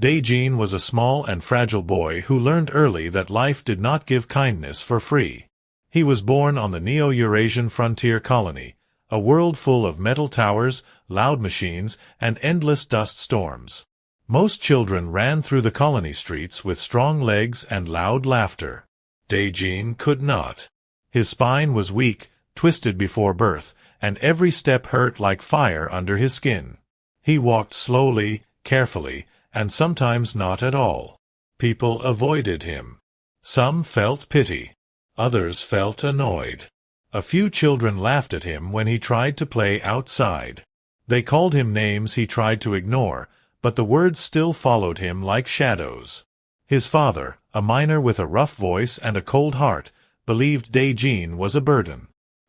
Dae-jin was a small and fragile boy who learned early that life did not give kindness for free. He was born on the Neo-Eurasian frontier colony, a world full of metal towers, loud machines, and endless dust storms. Most children ran through the colony streets with strong legs and loud laughter. Dae-jin could not. His spine was weak, twisted before birth, and every step hurt like fire under his skin. He walked slowly, carefully, and sometimes not at all. People avoided him. Some felt pity. Others felt annoyed. A few children laughed at him when he tried to play outside. They called him names he tried to ignore, but the words still followed him like shadows. His father, a miner with a rough voice and a cold heart, believed Dae-jin was a burden.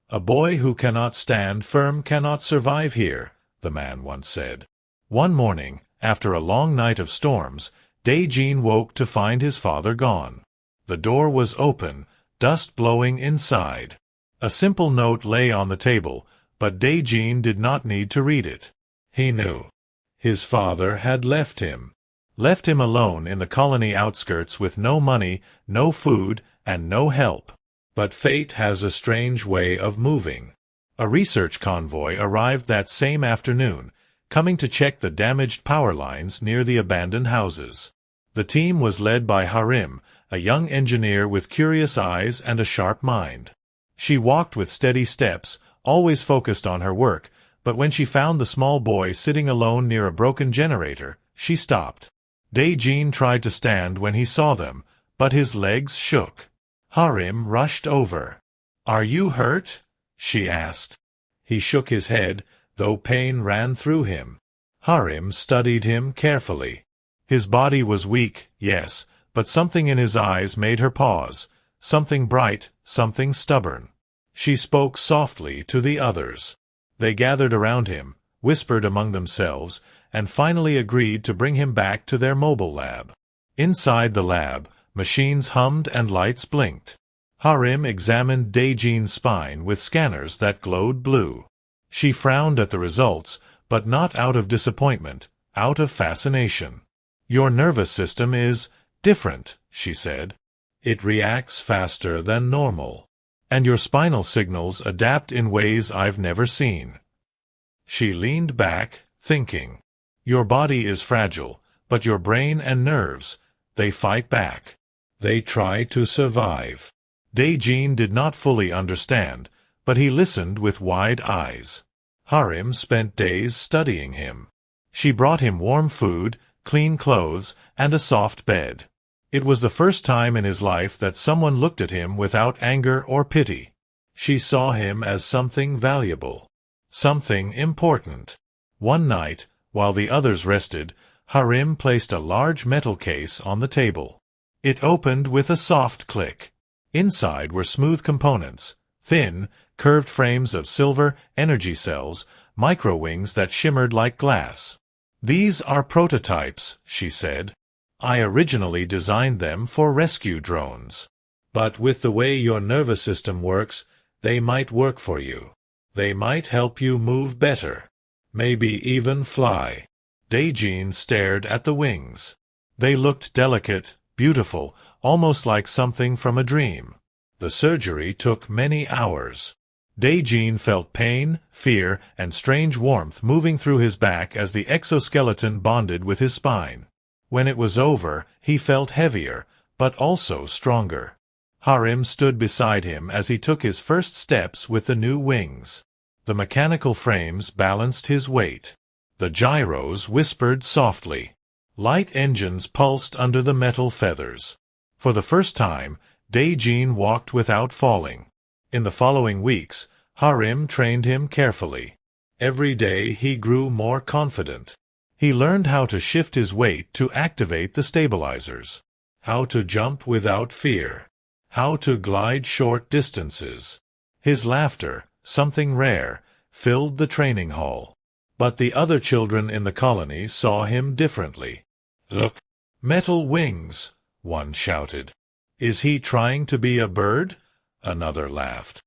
"A boy who cannot stand firm cannot survive here," the man once said. One morning, after a long night of storms, Dae-jin woke to find his father gone. The door was open, dust blowing inside. A simple note lay on the table, but Dae-jin did not need to read it. He knew. His father had left him. Left him alone in the colony outskirts with no money, no food, and no help. But fate has a strange way of moving. A research convoy arrived that same afternoon, coming to check the damaged power lines near the abandoned houses. The team was led by Harim, a young engineer with curious eyes and a sharp mind. She walked with steady steps, always focused on her work, but when she found the small boy sitting alone near a broken generator, she stopped. Dae-jin tried to stand when he saw them, but his legs shook. Harim rushed over. "Are you hurt?" she asked. He shook his head, though pain ran through him. Harim studied him carefully. His body was weak, yes, but something in his eyes made her pause, something bright, something stubborn. She spoke softly to the others. They gathered around him, whispered among themselves, and finally agreed to bring him back to their mobile lab. Inside the lab, machines hummed and lights blinked. Harim examined Dae-jin's spine with scanners that glowed blue. She frowned at the results, but not out of disappointment, out of fascination. "Your nervous system is different," she said. "It reacts faster than normal. And your spinal signals adapt in ways I've never seen." She leaned back, thinking. "Your body is fragile, but your brain and nerves, they fight back. They try to survive." Dae-jin did not fully understand, but he listened with wide eyes. Harim spent days studying him. She brought him warm food, clean clothes, and a soft bed. It was the first time in his life that someone looked at him without anger or pity. She saw him as something valuable, something important. One night, while the others rested, Harim placed a large metal case on the table. It opened with a soft click. Inside were smooth components, thin, curved frames of silver, energy cells, micro-wings that shimmered like glass. "These are prototypes," she said. "I originally designed them for rescue drones. But with the way your nervous system works, they might work for you. They might help you move better. Maybe even fly." Dae-jin stared at the wings. They looked delicate, beautiful, almost like something from a dream. The surgery took many hours. Dae-jin felt pain, fear, and strange warmth moving through his back as the exoskeleton bonded with his spine. When it was over, he felt heavier, but also stronger. Harim stood beside him as he took his first steps with the new wings. The mechanical frames balanced his weight. The gyros whispered softly. Light engines pulsed under the metal feathers. For the first time, Dae-jin walked without falling. In the following weeks, Harim trained him carefully. Every day he grew more confident. He learned how to shift his weight to activate the stabilizers, how to jump without fear, how to glide short distances. His laughter, something rare, filled the training hall. But the other children in the colony saw him differently. "Look! Metal wings!" one shouted. "Is he trying to be a bird?" Another laughed.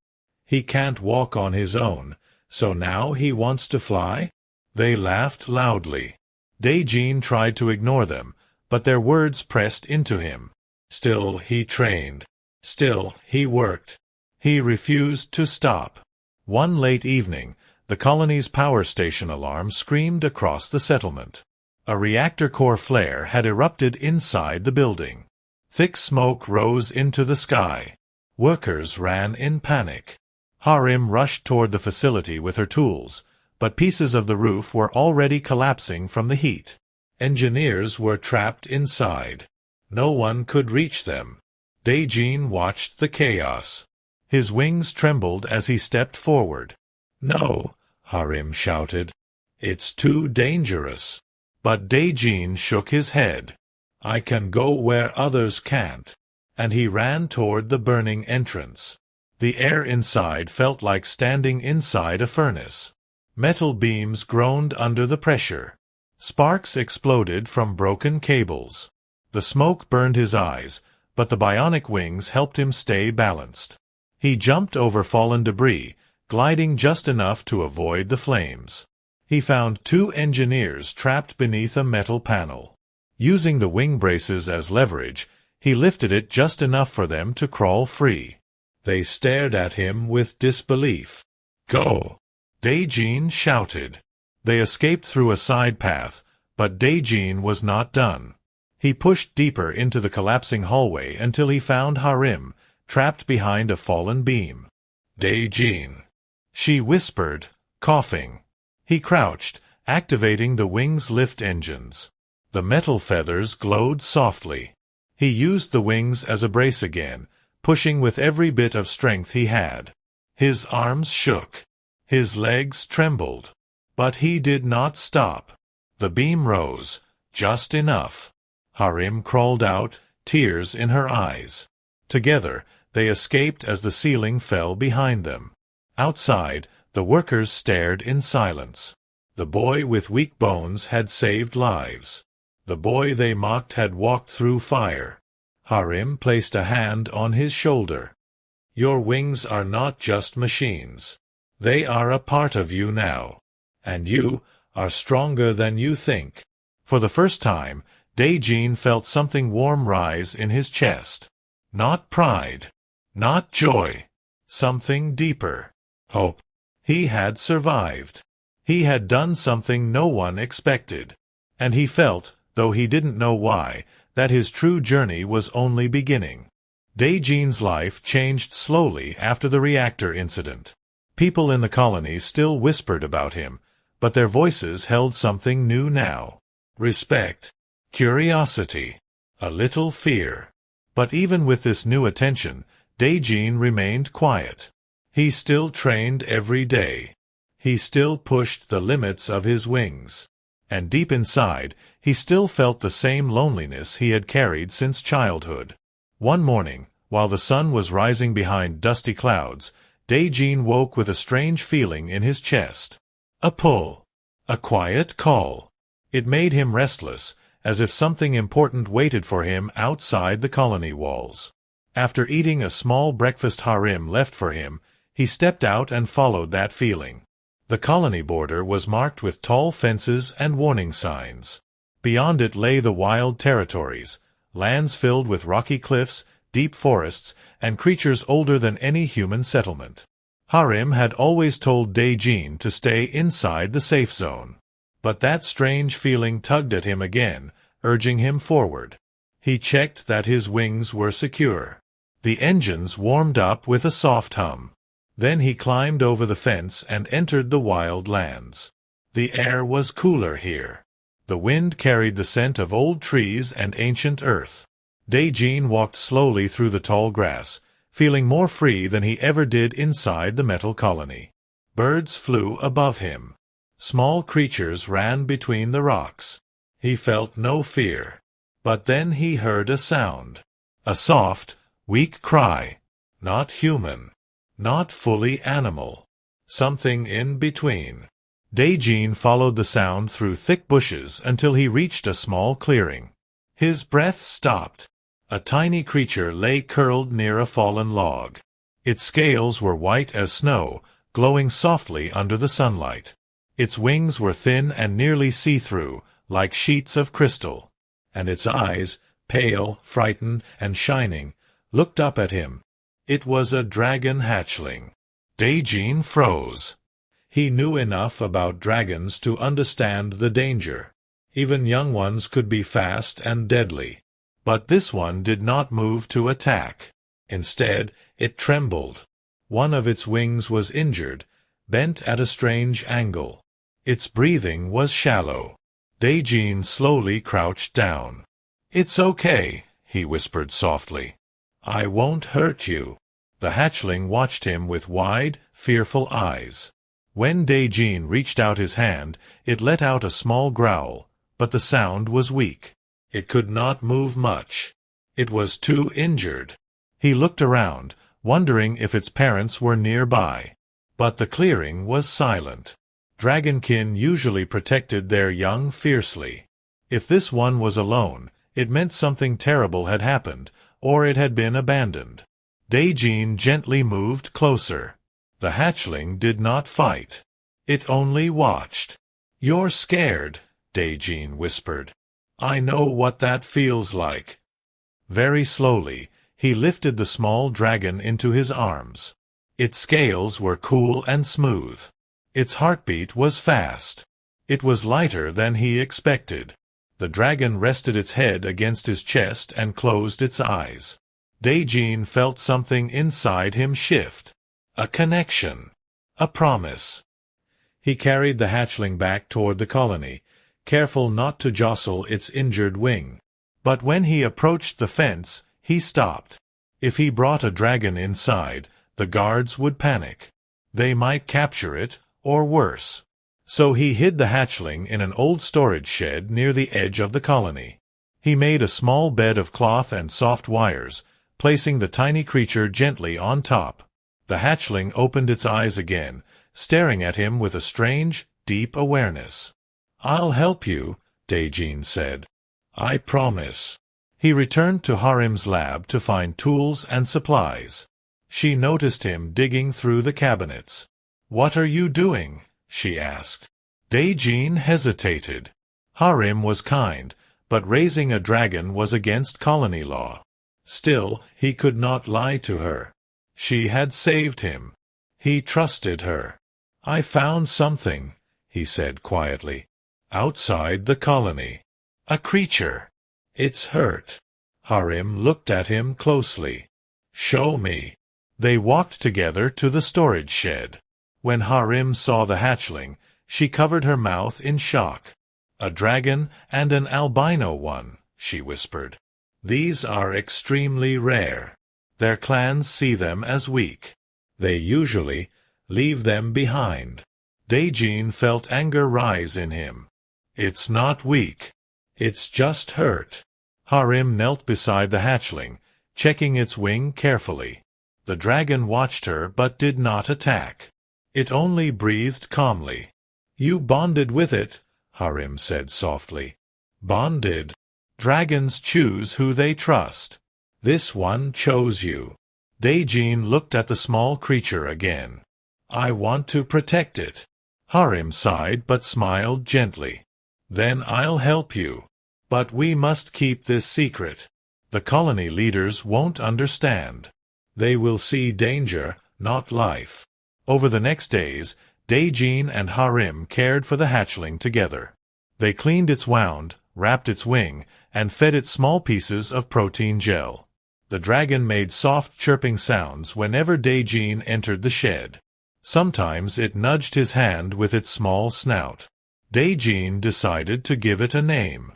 "He can't walk on his own, so now he wants to fly?" They laughed loudly. Dae-jin tried to ignore them, but their words pressed into him. Still he trained. Still he worked. He refused to stop. One late evening, the colony's power station alarm screamed across the settlement. A reactor core flare had erupted inside the building. Thick smoke rose into the sky. Workers ran in panic. Harim rushed toward the facility with her tools, but pieces of the roof were already collapsing from the heat. Engineers were trapped inside. No one could reach them. Daejin watched the chaos. His wings trembled as he stepped forward. "No," Harim shouted. "It's too dangerous." But Daejin shook his head. "I can go where others can't." And he ran toward the burning entrance. The air inside felt like standing inside a furnace. Metal beams groaned under the pressure. Sparks exploded from broken cables. The smoke burned his eyes, but the bionic wings helped him stay balanced. He jumped over fallen debris, gliding just enough to avoid the flames. He found 2 engineers trapped beneath a metal panel. Using the wing braces as leverage, he lifted it just enough for them to crawl free. They stared at him with disbelief. "Go!" Daejin shouted. They escaped through a side path, but Daejin was not done. He pushed deeper into the collapsing hallway until he found Harim, trapped behind a fallen beam. "Daejin," she whispered, coughing. He crouched, activating the wing's lift engines. The metal feathers glowed softly. He used the wings as a brace again, pushing with every bit of strength he had. His arms shook. His legs trembled. But he did not stop. The beam rose, just enough. Harim crawled out, tears in her eyes. Together, they escaped as the ceiling fell behind them. Outside, the workers stared in silence. The boy with weak bones had saved lives. The boy they mocked had walked through fire. Harim placed a hand on his shoulder. "Your wings are not just machines. They are a part of you now. And you are stronger than you think." For the first time, Daejin felt something warm rise in his chest. Not pride. Not joy. Something deeper. Hope. He had survived. He had done something no one expected. And he felt, though he didn't know why, that his true journey was only beginning. Daejin's life changed slowly after the reactor incident. People in the colony still whispered about him, but their voices held something new now. Respect. Curiosity. A little fear. But even with this new attention, Daejin remained quiet. He still trained every day. He still pushed the limits of his wings. And deep inside, he still felt the same loneliness he had carried since childhood. One morning, while the sun was rising behind dusty clouds, Daejin woke with a strange feeling in his chest. A pull. A quiet call. It made him restless, as if something important waited for him outside the colony walls. After eating a small breakfast Harim left for him, he stepped out and followed that feeling. The colony border was marked with tall fences and warning signs. Beyond it lay the wild territories, lands filled with rocky cliffs, deep forests, and creatures older than any human settlement. Harim had always told Daejin to stay inside the safe zone. But that strange feeling tugged at him again, urging him forward. He checked that his wings were secure. The engines warmed up with a soft hum. Then he climbed over the fence and entered the wild lands. The air was cooler here. The wind carried the scent of old trees and ancient earth. Daejin walked slowly through the tall grass, feeling more free than he ever did inside the metal colony. Birds flew above him. Small creatures ran between the rocks. He felt no fear. But then he heard a sound. A soft, weak cry. Not human. Not fully animal. Something in between. Daejin followed the sound through thick bushes until he reached a small clearing. His breath stopped. A tiny creature lay curled near a fallen log. Its scales were white as snow, glowing softly under the sunlight. Its wings were thin and nearly see-through, like sheets of crystal. and its eyes, pale, frightened, and shining, looked up at him. It was a dragon hatchling. Daijin froze. He knew enough about dragons to understand the danger. Even young ones could be fast and deadly. But this one did not move to attack. Instead, it trembled. One of its wings was injured, bent at a strange angle. Its breathing was shallow. Daijin slowly crouched down. "It's okay," he whispered softly. "I won't hurt you." The hatchling watched him with wide, fearful eyes. When Daijin reached out his hand, it let out a small growl, but the sound was weak. It could not move much. It was too injured. He looked around, wondering if its parents were nearby. But the clearing was silent. Dragonkin usually protected their young fiercely. If this one was alone, it meant something terrible had happened, or it had been abandoned. Daijin gently moved closer. The hatchling did not fight. It only watched. "You're scared," Daijin whispered. "I know what that feels like." Very slowly, he lifted the small dragon into his arms. Its scales were cool and smooth. Its heartbeat was fast. It was lighter than he expected. The dragon rested its head against his chest and closed its eyes. Daijin felt something inside him shift. A connection. A promise. He carried the hatchling back toward the colony, careful not to jostle its injured wing. But when he approached the fence, he stopped. If he brought a dragon inside, the guards would panic. They might capture it, or worse. So he hid the hatchling in an old storage shed near the edge of the colony. He made a small bed of cloth and soft wires, placing the tiny creature gently on top. The hatchling opened its eyes again, staring at him with a strange, deep awareness. "I'll help you," Daijin said. "I promise." He returned to Harim's lab to find tools and supplies. She noticed him digging through the cabinets. "What are you doing?" she asked. Daijin hesitated. Harim was kind, but raising a dragon was against colony law. Still, he could not lie to her. She had saved him. He trusted her. "I found something," he said quietly. "Outside the colony. A creature. It's hurt." Harim looked at him closely. "Show me." They walked together to the storage shed. When Harim saw the hatchling, she covered her mouth in shock. "A dragon and an albino one," she whispered. "These are extremely rare. Their clans see them as weak. They usually leave them behind." Daijin felt anger rise in him. "It's not weak. It's just hurt." Harim knelt beside the hatchling, checking its wing carefully. The dragon watched her but did not attack. It only breathed calmly. "You bonded with it," Harim said softly. "Bonded? Dragons choose who they trust. This one chose you." Daijin looked at the small creature again. "I want to protect it." Harim sighed but smiled gently. "Then I'll help you. But we must keep this secret. The colony leaders won't understand. They will see danger, not life." Over the next days, Daijin and Harim cared for the hatchling together. They cleaned its wound, wrapped its wing, and fed it small pieces of protein gel. The dragon made soft chirping sounds whenever Daijin entered the shed. Sometimes it nudged his hand with its small snout. Daijin decided to give it a name.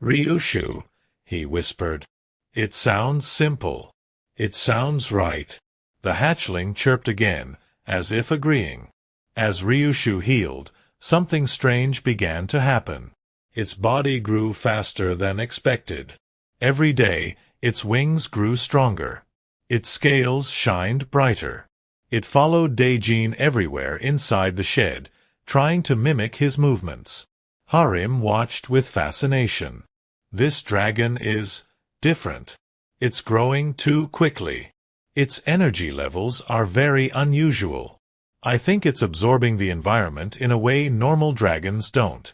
"Ryushu," he whispered. "It sounds simple. It sounds right." The hatchling chirped again, as if agreeing. As Ryushu healed, something strange began to happen. Its body grew faster than expected. Every day, its wings grew stronger. Its scales shined brighter. It followed Daijin everywhere inside the shed, trying to mimic his movements. Harim watched with fascination. "This dragon is different. It's growing too quickly. Its energy levels are very unusual. I think it's absorbing the environment in a way normal dragons don't."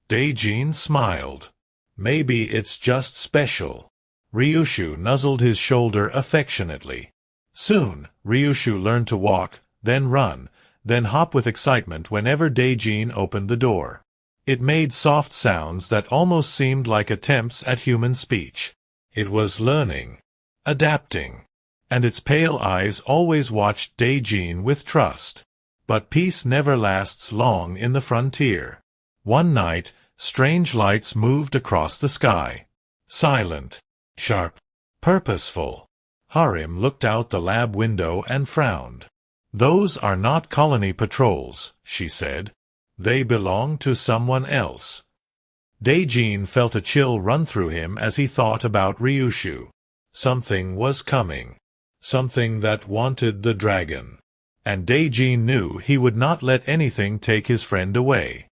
Daijin smiled. Maybe it's just special. Ryushu nuzzled his shoulder affectionately. Soon, Ryushu learned to walk, then run, then hop with excitement whenever Daijin opened the door. It made soft sounds that almost seemed like attempts at human speech. It was learning, adapting, and its pale eyes always watched Daijin with trust. But peace never lasts long in the frontier. One night, strange lights moved across the sky. Silent, sharp, purposeful. Harim looked out the lab window and frowned. "Those are not colony patrols," she said. "They belong to someone else." Daijin felt a chill run through him as he thought about Ryushu. Something was coming. Something that wanted the dragon. And Daijin knew he would not let anything take his friend away.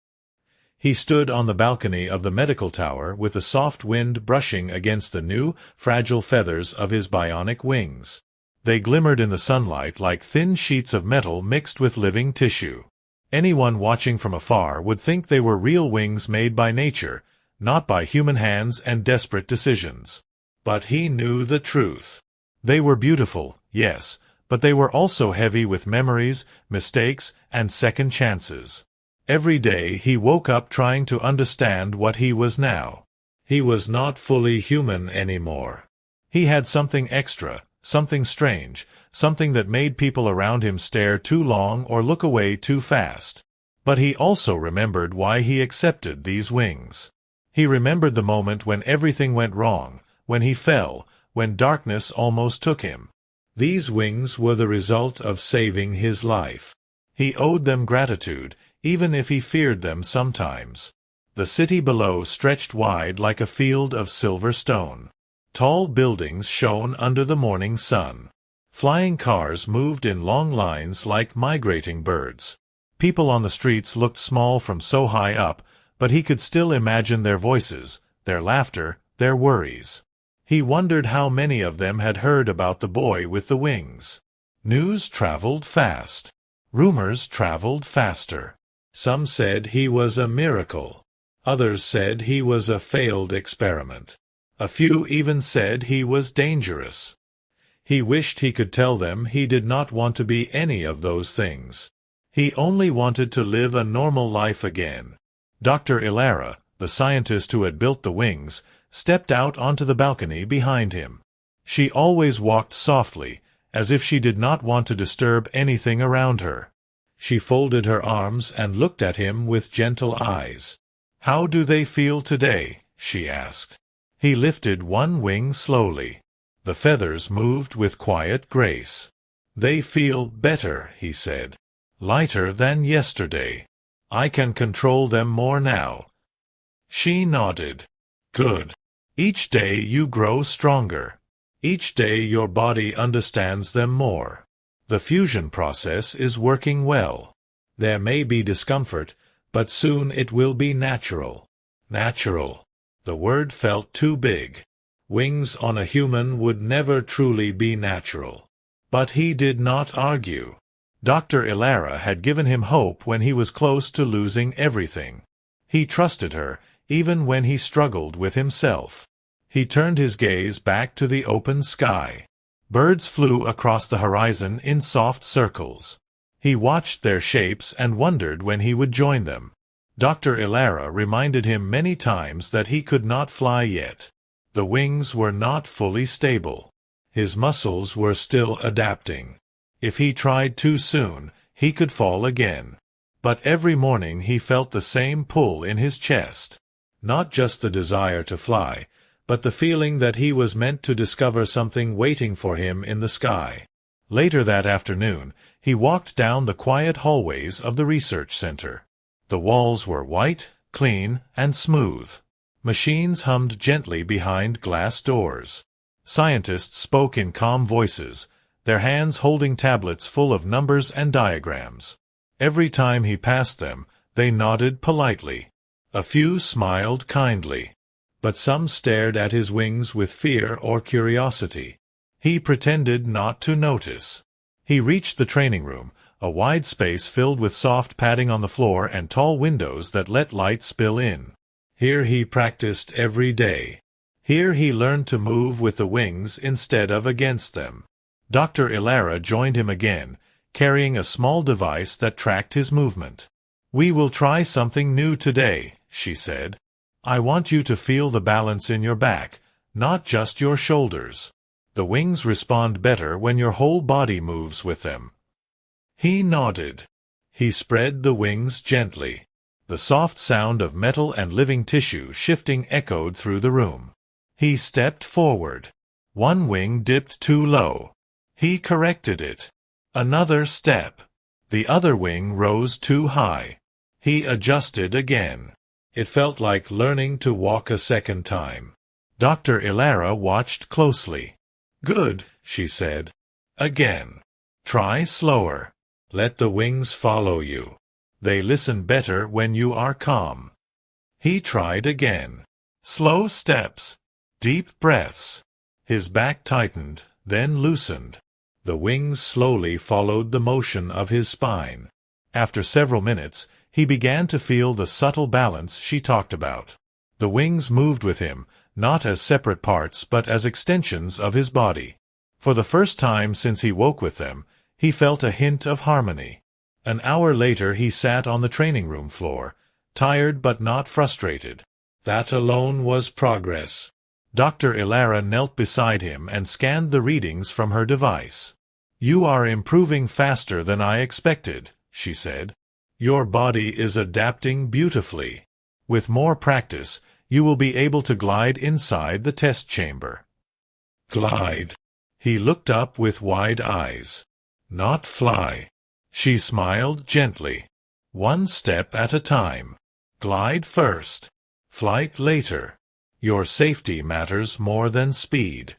He stood on the balcony of the medical tower with the soft wind brushing against the new, fragile feathers of his bionic wings. They glimmered in the sunlight like thin sheets of metal mixed with living tissue. Anyone watching from afar would think they were real wings made by nature, not by human hands and desperate decisions. But he knew the truth. They were beautiful, yes, but they were also heavy with memories, mistakes, and second chances. Every day he woke up trying to understand what he was now. He was not fully human anymore. He had something extra, something strange, something that made people around him stare too long or look away too fast. But he also remembered why he accepted these wings. He remembered the moment when everything went wrong, when he fell, when darkness almost took him. These wings were the result of saving his life. He owed them gratitude, even if he feared them sometimes. The city below stretched wide like a field of silver stone. Tall buildings shone under the morning sun. Flying cars moved in long lines like migrating birds. People on the streets looked small from so high up, but he could still imagine their voices, their laughter, their worries. He wondered how many of them had heard about the boy with the wings. News traveled fast. Rumors traveled faster. Some said he was a miracle. Others said he was a failed experiment. A few even said he was dangerous. He wished he could tell them he did not want to be any of those things. He only wanted to live a normal life again. Dr. Illara, the scientist who had built the wings, stepped out onto the balcony behind him. She always walked softly, as if she did not want to disturb anything around her. She folded her arms and looked at him with gentle eyes. "How do they feel today?" she asked. He lifted one wing slowly. The feathers moved with quiet grace. "They feel better," he said. "Lighter than yesterday. I can control them more now." She nodded. "Good. Each day you grow stronger. Each day your body understands them more. The fusion process is working well. There may be discomfort, but soon it will be natural." Natural. The word felt too big. Wings on a human would never truly be natural. But he did not argue. Dr. Illara had given him hope when he was close to losing everything. He trusted her, even when he struggled with himself. He turned his gaze back to the open sky. Birds flew across the horizon in soft circles. He watched their shapes and wondered when he would join them. Dr. Illara reminded him many times that he could not fly yet. The wings were not fully stable. His muscles were still adapting. If he tried too soon, he could fall again. But every morning he felt the same pull in his chest. Not just the desire to fly, but the feeling that he was meant to discover something waiting for him in the sky. Later that afternoon, he walked down the quiet hallways of the research center. The walls were white, clean, and smooth. Machines hummed gently behind glass doors. Scientists spoke in calm voices, their hands holding tablets full of numbers and diagrams. Every time he passed them, they nodded politely. A few smiled kindly. But some stared at his wings with fear or curiosity. He pretended not to notice. He reached the training room, a wide space filled with soft padding on the floor and tall windows that let light spill in. Here he practiced every day. Here he learned to move with the wings instead of against them. Dr. Ilara joined him again, carrying a small device that tracked his movement. "We will try something new today," she said. "I want you to feel the balance in your back, not just your shoulders. The wings respond better when your whole body moves with them." He nodded. He spread the wings gently. The soft sound of metal and living tissue shifting echoed through the room. He stepped forward. One wing dipped too low. He corrected it. Another step. The other wing rose too high. He adjusted again. It felt like learning to walk a second time. Dr. Ilara watched closely. "Good," she said. "Again. Try slower. Let the wings follow you. They listen better when you are calm." He tried again. Slow steps. Deep breaths. His back tightened, then loosened. The wings slowly followed the motion of his spine. After several minutes, he began to feel the subtle balance she talked about. The wings moved with him, not as separate parts but as extensions of his body. For the first time since he woke with them, he felt a hint of harmony. An hour later he sat on the training room floor, tired but not frustrated. That alone was progress. Dr. Ilara knelt beside him and scanned the readings from her device. "You are improving faster than I expected," she said. "Your body is adapting beautifully. With more practice, you will be able to glide inside the test chamber." Glide. He looked up with wide eyes. Not fly. She smiled gently. "One step at a time. Glide first. Flight later. Your safety matters more than speed."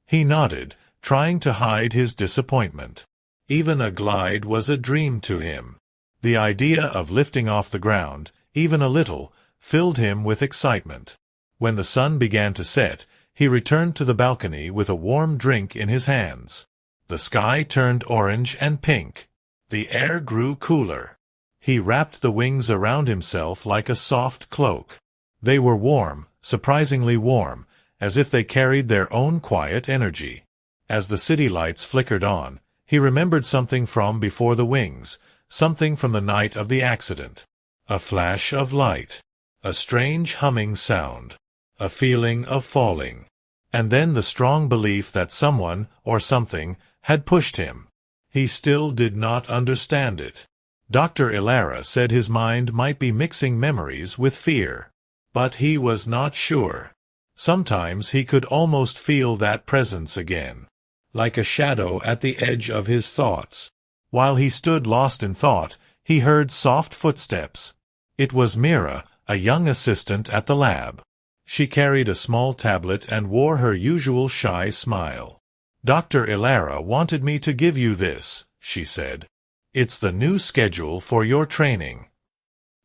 He nodded, trying to hide his disappointment. Even a glide was a dream to him. The idea of lifting off the ground, even a little, filled him with excitement. When the sun began to set, he returned to the balcony with a warm drink in his hands. The sky turned orange and pink. The air grew cooler. He wrapped the wings around himself like a soft cloak. They were warm, surprisingly warm, as if they carried their own quiet energy. As the city lights flickered on, he remembered something from before the wings, something from the night of the accident. A flash of light. A strange humming sound. A feeling of falling. And then the strong belief that someone, or something, had pushed him. He still did not understand it. Dr. Ilara said his mind might be mixing memories with fear. But he was not sure. Sometimes he could almost feel that presence again, like a shadow at the edge of his thoughts. While he stood lost in thought, he heard soft footsteps. It was Mira, a young assistant at the lab. She carried a small tablet and wore her usual shy smile. "Dr. Ilara wanted me to give you this," she said. "It's the new schedule for your training."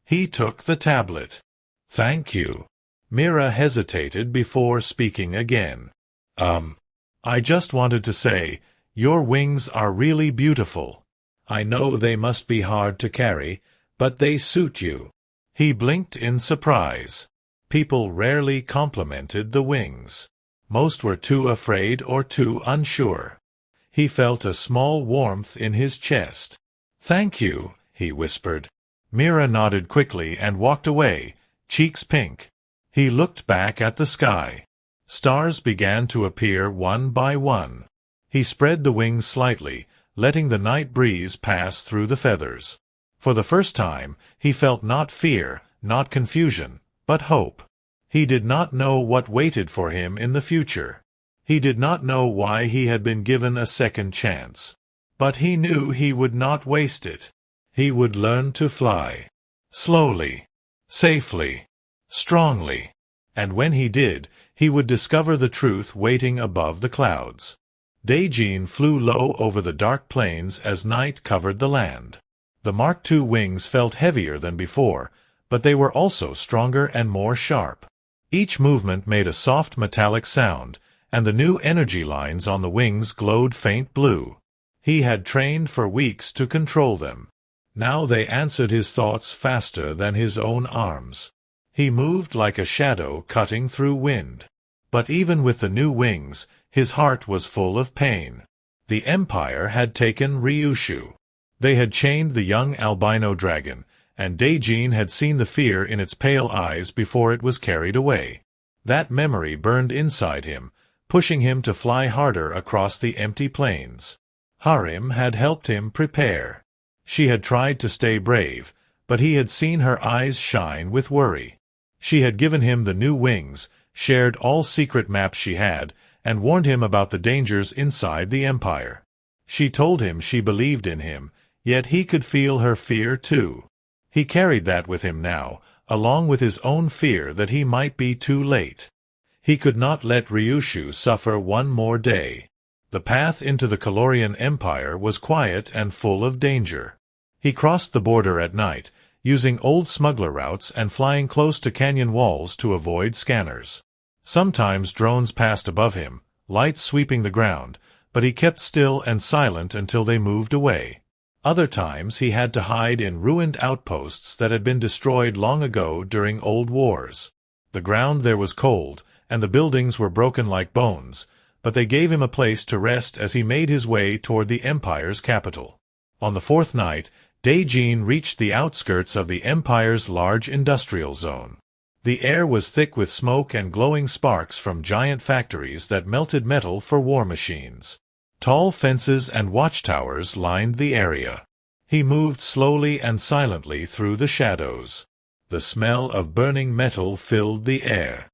He took the tablet. "Thank you." Mira hesitated before speaking again. I just wanted to say, your wings are really beautiful. I know they must be hard to carry, but they suit you." He blinked in surprise. People rarely complimented the wings. Most were too afraid or too unsure. He felt a small warmth in his chest. "Thank you," he whispered. Mira nodded quickly and walked away, cheeks pink. He looked back at the sky. Stars began to appear one by one. He spread the wings slightly, letting the night breeze pass through the feathers. For the first time, he felt not fear, not confusion, but hope. He did not know what waited for him in the future. He did not know why he had been given a second chance. But he knew he would not waste it. He would learn to fly. Slowly. Safely. Strongly. And when he did, he would discover the truth waiting above the clouds. Daejin flew low over the dark plains as night covered the land. The Mark II wings felt heavier than before, but they were also stronger and more sharp. Each movement made a soft metallic sound, and the new energy lines on the wings glowed faint blue. He had trained for weeks to control them. Now they answered his thoughts faster than his own arms. He moved like a shadow cutting through wind. But even with the new wings, his heart was full of pain. The Empire had taken Ryushu. They had chained the young albino dragon, and Daijin had seen the fear in its pale eyes before it was carried away. That memory burned inside him, pushing him to fly harder across the empty plains. Harim had helped him prepare. She had tried to stay brave, but he had seen her eyes shine with worry. She had given him the new wings, shared all secret maps she had, and warned him about the dangers inside the Empire. She told him she believed in him, yet he could feel her fear too. He carried that with him now, along with his own fear that he might be too late. He could not let Ryushu suffer one more day. The path into the Calorian Empire was quiet and full of danger. He crossed the border at night, using old smuggler routes and flying close to canyon walls to avoid scanners. Sometimes drones passed above him, lights sweeping the ground, but he kept still and silent until they moved away. Other times he had to hide in ruined outposts that had been destroyed long ago during old wars. The ground there was cold, and the buildings were broken like bones, but they gave him a place to rest as he made his way toward the Empire's capital. On the fourth night, Daijin reached the outskirts of the Empire's large industrial zone. The air was thick with smoke and glowing sparks from giant factories that melted metal for war machines. Tall fences and watchtowers lined the area. He moved slowly and silently through the shadows. The smell of burning metal filled the air.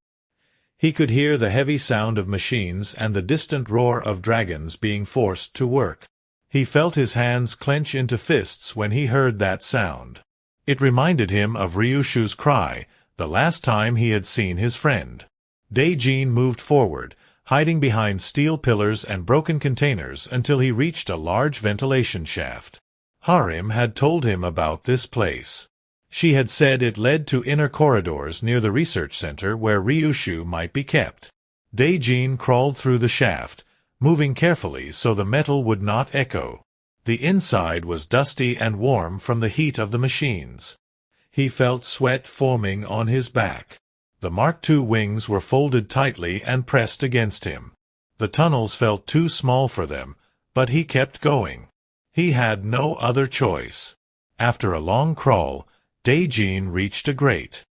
He could hear the heavy sound of machines and the distant roar of dragons being forced to work. He felt his hands clench into fists when he heard that sound. It reminded him of Ryushu's cry, the last time he had seen his friend. Daijin moved forward, hiding behind steel pillars and broken containers until he reached a large ventilation shaft. Harim had told him about this place. She had said it led to inner corridors near the research center where Ryushu might be kept. Daijin crawled through the shaft, moving carefully so the metal would not echo. The inside was dusty and warm from the heat of the machines. He felt sweat forming on his back. The Mark II wings were folded tightly and pressed against him. The tunnels felt too small for them, but he kept going. He had no other choice. After a long crawl, Daijin reached a grate.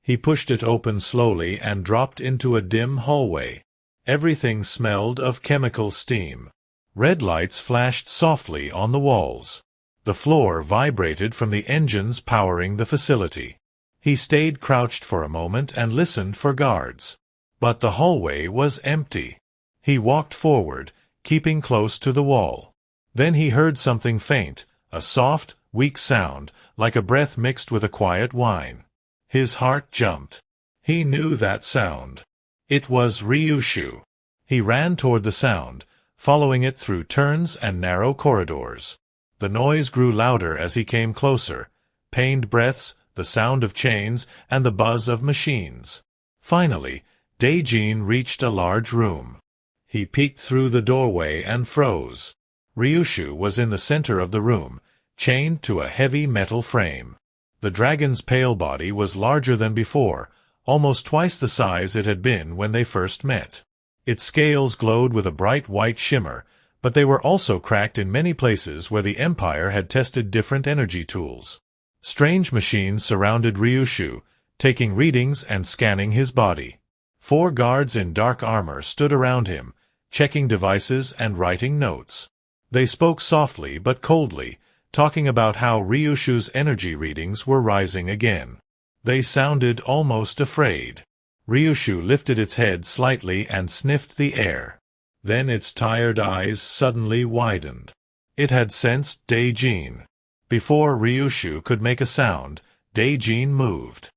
He pushed it open slowly and dropped into a dim hallway. Everything smelled of chemical steam. Red lights flashed softly on the walls. The floor vibrated from the engines powering the facility. He stayed crouched for a moment and listened for guards. But the hallway was empty. He walked forward, keeping close to the wall. Then he heard something faint, a soft, weak sound, like a breath mixed with a quiet whine. His heart jumped. He knew that sound. It was Ryushu. He ran toward the sound, following it through turns and narrow corridors. The noise grew louder as he came closer, pained breaths, the sound of chains, and the buzz of machines. Finally, Daijin reached a large room. He peeked through the doorway and froze. Ryushu was in the center of the room, chained to a heavy metal frame. The dragon's pale body was larger than before, almost twice the size it had been when they first met. Its scales glowed with a bright white shimmer, but they were also cracked in many places where the Empire had tested different energy tools. Strange machines surrounded Ryushu, taking readings and scanning his body. 4 guards in dark armor stood around him, checking devices and writing notes. They spoke softly but coldly, talking about how Ryushu's energy readings were rising again. They sounded almost afraid. Ryushu lifted its head slightly and sniffed the air. Then its tired eyes suddenly widened. It had sensed Daijin. Before Ryushu could make a sound, Daijin moved.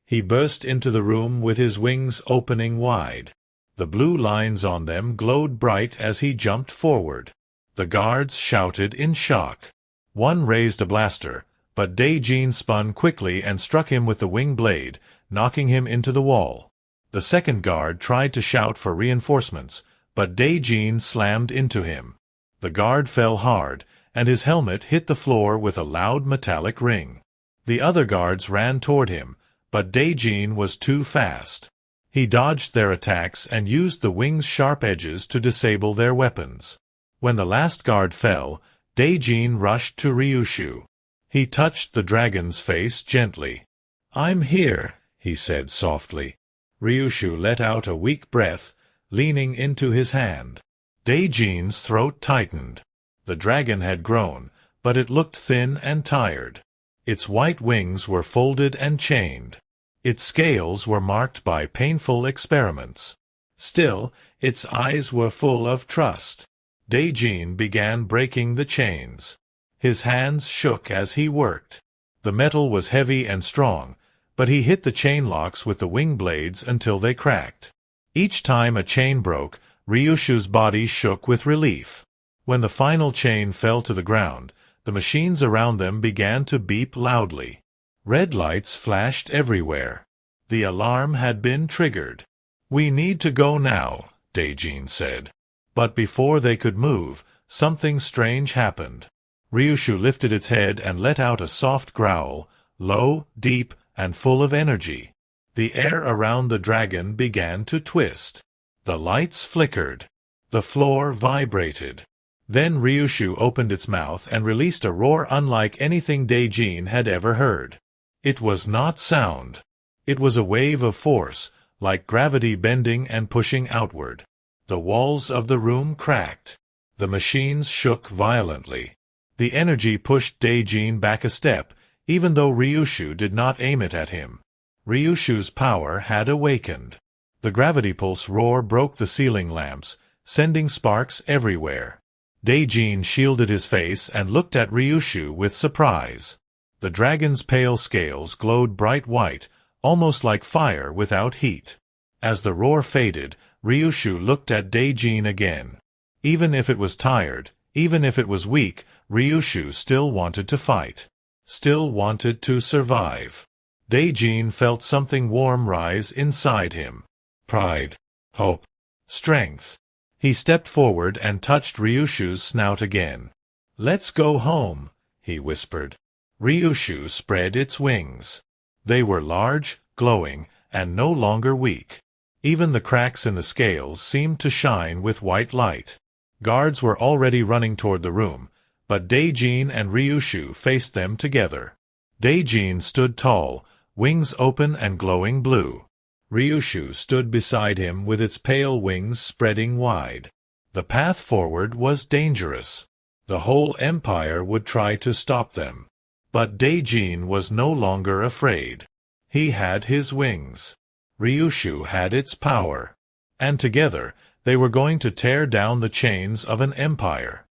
He burst into the room with his wings opening wide. The blue lines on them glowed bright as he jumped forward. The guards shouted in shock. One raised a blaster, but Daijin spun quickly and struck him with the wing blade, knocking him into the wall. The second guard tried to shout for reinforcements, but Daijin slammed into him. The guard fell hard, and his helmet hit the floor with a loud metallic ring. The other guards ran toward him, But Daijin was too fast. He dodged their attacks and used the wings' sharp edges to disable their weapons. When the last guard fell, Daijin rushed to Ryushu. He touched the dragon's face gently. "I'm here," he said softly. Ryushu let out a weak breath, leaning into his hand. Daijin's throat tightened. The dragon had grown, but it looked thin and tired. Its white wings were folded and chained. Its scales were marked by painful experiments. Still, its eyes were full of trust. Daijin began breaking the chains. His hands shook as he worked. The metal was heavy and strong, but he hit the chain locks with the wing blades until they cracked. Each time a chain broke, Ryushu's body shook with relief. When the final chain fell to the ground, the machines around them began to beep loudly. Red lights flashed everywhere. The alarm had been triggered. "We need to go now," Daijin said. But before they could move, something strange happened. Ryushu lifted its head and let out a soft growl, low, deep, and full of energy. The air around the dragon began to twist. The lights flickered. The floor vibrated. Then Ryushu opened its mouth and released a roar unlike anything Daijin had ever heard. It was not sound. It was a wave of force, like gravity bending and pushing outward. The walls of the room cracked. The machines shook violently. The energy pushed Daijin back a step, even though Ryushu did not aim it at him. Ryushu's power had awakened. The gravity pulse roar broke the ceiling lamps, sending sparks everywhere. Daijin shielded his face and looked at Ryushu with surprise. The dragon's pale scales glowed bright white, almost like fire without heat. As the roar faded, Ryushu looked at Daijin again. Even if it was tired, even if it was weak, Ryushu still wanted to fight. Still wanted to survive. Daijin felt something warm rise inside him. Pride. Hope. Strength. He stepped forward and touched Ryushu's snout again. "Let's go home," he whispered. Ryushu spread its wings. They were large, glowing, and no longer weak. Even the cracks in the scales seemed to shine with white light. Guards were already running toward the room, but Daijin and Ryushu faced them together. Daijin stood tall, wings open and glowing blue. Ryushu stood beside him with its pale wings spreading wide. The path forward was dangerous. The whole empire would try to stop them. But Daijin was no longer afraid. He had his wings. Ryushu had its power. And together, they were going to tear down the chains of an empire.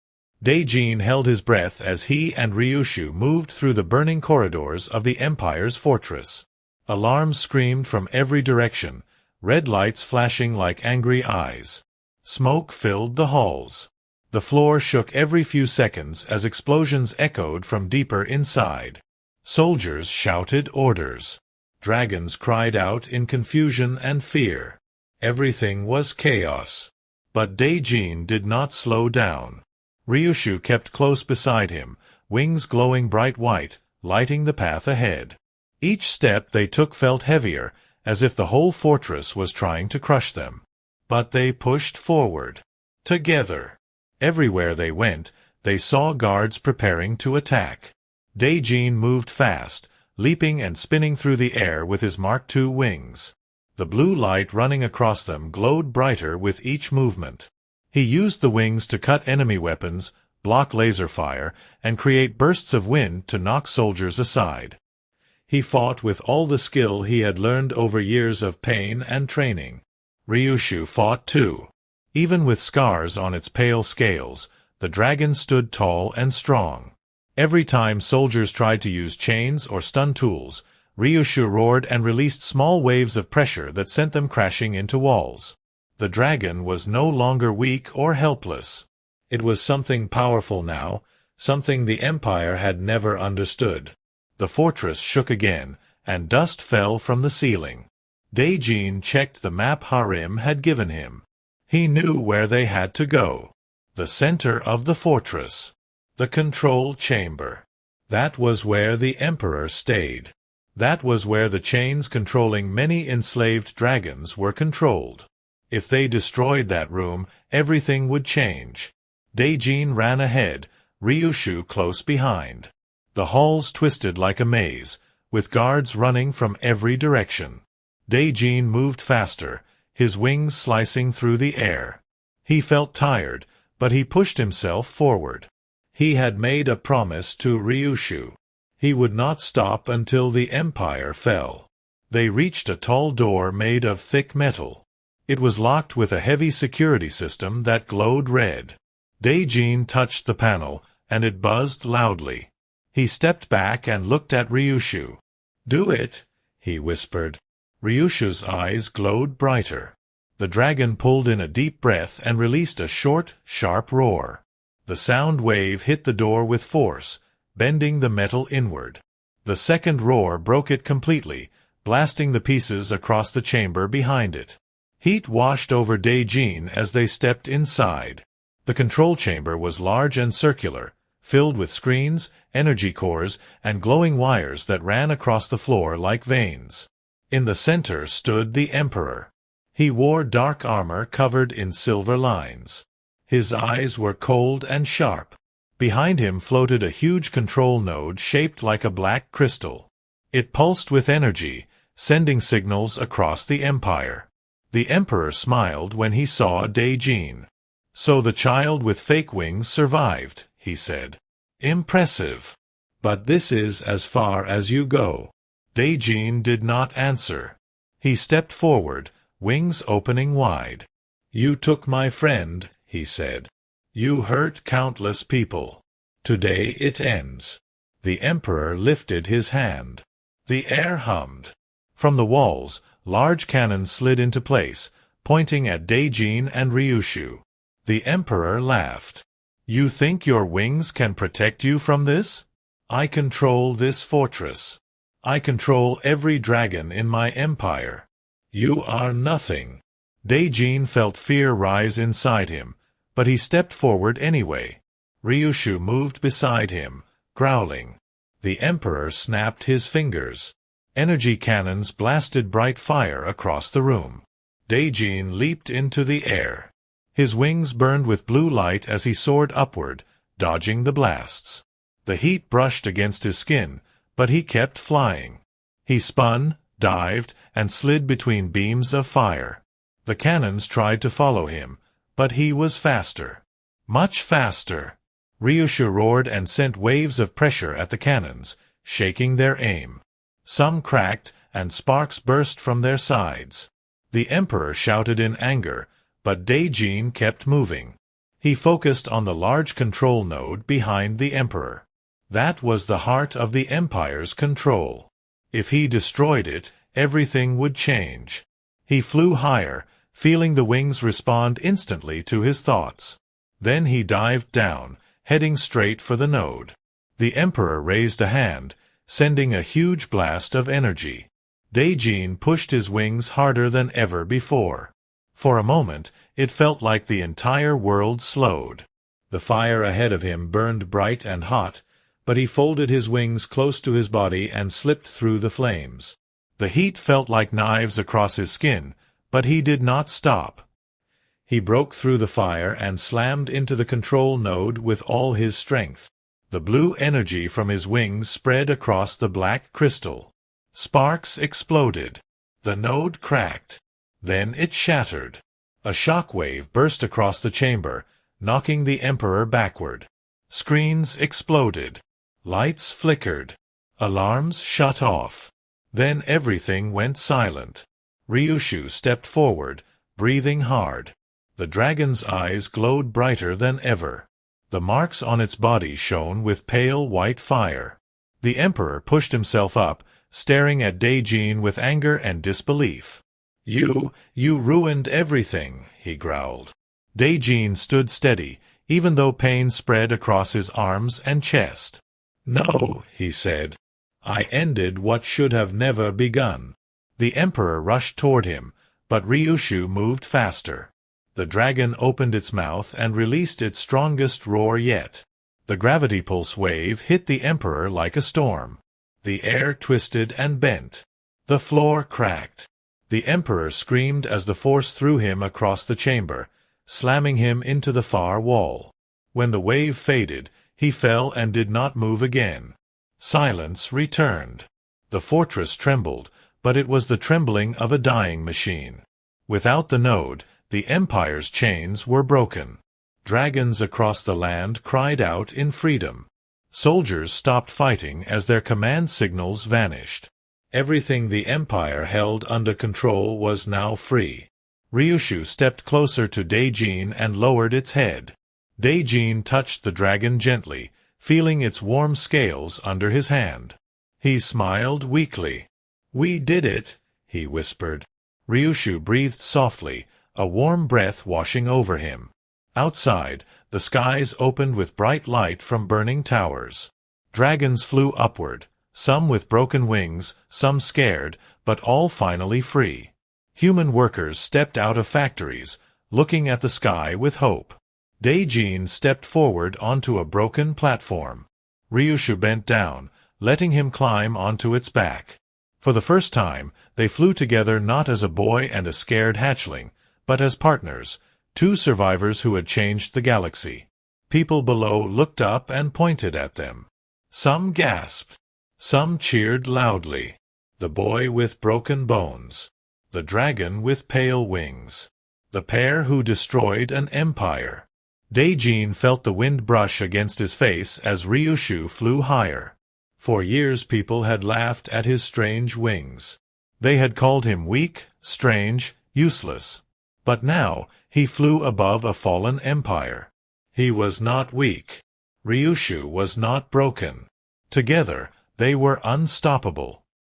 Daijin held his breath as he and Ryushu moved through the burning corridors of the empire's fortress. Alarms screamed from every direction, red lights flashing like angry eyes. Smoke filled the halls. The floor shook every few seconds as explosions echoed from deeper inside. Soldiers shouted orders. Dragons cried out in confusion and fear. Everything was chaos. But Daijin did not slow down. Ryushu kept close beside him, wings glowing bright white, lighting the path ahead. Each step they took felt heavier, as if the whole fortress was trying to crush them. But they pushed forward. Together. Everywhere they went, they saw guards preparing to attack. Daijin moved fast, leaping and spinning through the air with his Mark II wings. The blue light running across them glowed brighter with each movement. He used the wings to cut enemy weapons, block laser fire, and create bursts of wind to knock soldiers aside. He fought with all the skill he had learned over years of pain and training. Ryushu fought too. Even with scars on its pale scales, the dragon stood tall and strong. Every time soldiers tried to use chains or stun tools, Ryushu roared and released small waves of pressure that sent them crashing into walls. The dragon was no longer weak or helpless. It was something powerful now, something the empire had never understood. The fortress shook again, and dust fell from the ceiling. Daijin checked the map Harim had given him. He knew where they had to go. The center of the fortress. The control chamber. That was where the emperor stayed. That was where the chains controlling many enslaved dragons were controlled. If they destroyed that room, everything would change. Daijin ran ahead, Ryushu close behind. The halls twisted like a maze, with guards running from every direction. Daijin moved faster, his wings slicing through the air. He felt tired, but he pushed himself forward. He had made a promise to Ryushu. He would not stop until the Empire fell. They reached a tall door made of thick metal. It was locked with a heavy security system that glowed red. Daijin touched the panel, and it buzzed loudly. He stepped back and looked at Ryushu. "Do it," he whispered. Ryushu's eyes glowed brighter. The dragon pulled in a deep breath and released a short, sharp roar. The sound wave hit the door with force, bending the metal inward. The second roar broke it completely, blasting the pieces across the chamber behind it. Heat washed over Daijin as they stepped inside. The control chamber was large and circular, filled with screens, energy cores, and glowing wires that ran across the floor like veins. In the center stood the Emperor. He wore dark armor covered in silver lines. His eyes were cold and sharp. Behind him floated a huge control node shaped like a black crystal. It pulsed with energy, sending signals across the Empire. The Emperor smiled when he saw Daijin. "So the child with fake wings survived," he said. "Impressive. But this is as far as you go." Daijin did not answer. He stepped forward, wings opening wide. "You took my friend," he said. "You hurt countless people. Today it ends." The Emperor lifted his hand. The air hummed. From the walls, large cannons slid into place, pointing at Daijin and Ryushu. The Emperor laughed. "You think your wings can protect you from this? I control this fortress. I control every dragon in my empire. You are nothing." Daijin felt fear rise inside him, but he stepped forward anyway. Ryushu moved beside him, growling. The Emperor snapped his fingers. Energy cannons blasted bright fire across the room. Daijin leaped into the air. His wings burned with blue light as he soared upward, dodging the blasts. The heat brushed against his skin, but he kept flying. He spun, dived, and slid between beams of fire. The cannons tried to follow him, but he was faster. Much faster. Ryushu roared and sent waves of pressure at the cannons, shaking their aim. Some cracked, and sparks burst from their sides. The Emperor shouted in anger, but Daijin kept moving. He focused on the large control node behind the Emperor. That was the heart of the Empire's control. If he destroyed it, everything would change. He flew higher, feeling the wings respond instantly to his thoughts. Then he dived down, heading straight for the node. The Emperor raised a hand, sending a huge blast of energy. Daijin pushed his wings harder than ever before. For a moment, it felt like the entire world slowed. The fire ahead of him burned bright and hot, but he folded his wings close to his body and slipped through the flames. The heat felt like knives across his skin, but he did not stop. He broke through the fire and slammed into the control node with all his strength. The blue energy from his wings spread across the black crystal. Sparks exploded. The node cracked. Then it shattered. A shock wave burst across the chamber, knocking the Emperor backward. Screens exploded. Lights flickered. Alarms shut off. Then everything went silent. Ryushu stepped forward, breathing hard. The dragon's eyes glowed brighter than ever. The marks on its body shone with pale white fire. The Emperor pushed himself up, staring at Daijin with anger and disbelief. You ruined everything," he growled. Daijin stood steady, even though pain spread across his arms and chest. "No," he said. "I ended what should have never begun." The Emperor rushed toward him, but Ryushu moved faster. The dragon opened its mouth and released its strongest roar yet. The gravity pulse wave hit the Emperor like a storm. The air twisted and bent. The floor cracked. The Emperor screamed as the force threw him across the chamber, slamming him into the far wall. When the wave faded, he fell and did not move again. Silence returned. The fortress trembled, but it was the trembling of a dying machine. Without the node, the Empire's chains were broken. Dragons across the land cried out in freedom. Soldiers stopped fighting as their command signals vanished. Everything the Empire held under control was now free. Ryushu stepped closer to Daijin and lowered its head. Daijin touched the dragon gently, feeling its warm scales under his hand. He smiled weakly. "We did it," he whispered. Ryushu breathed softly, a warm breath washing over him. Outside, the skies opened with bright light from burning towers. Dragons flew upward, some with broken wings, some scared, but all finally free. Human workers stepped out of factories, looking at the sky with hope. Daijin stepped forward onto a broken platform. Ryushu bent down, letting him climb onto its back. For the first time, they flew together not as a boy and a scared hatchling, but as partners, two survivors who had changed the galaxy. People below looked up and pointed at them. Some gasped. Some cheered loudly. The boy with broken bones. The dragon with pale wings. The pair who destroyed an empire. Daijin felt the wind brush against his face as Ryushu flew higher. For years people had laughed at his strange wings. They had called him weak, strange, useless. But now, he flew above a fallen empire. He was not weak. Ryushu was not broken. Together, they were unstoppable.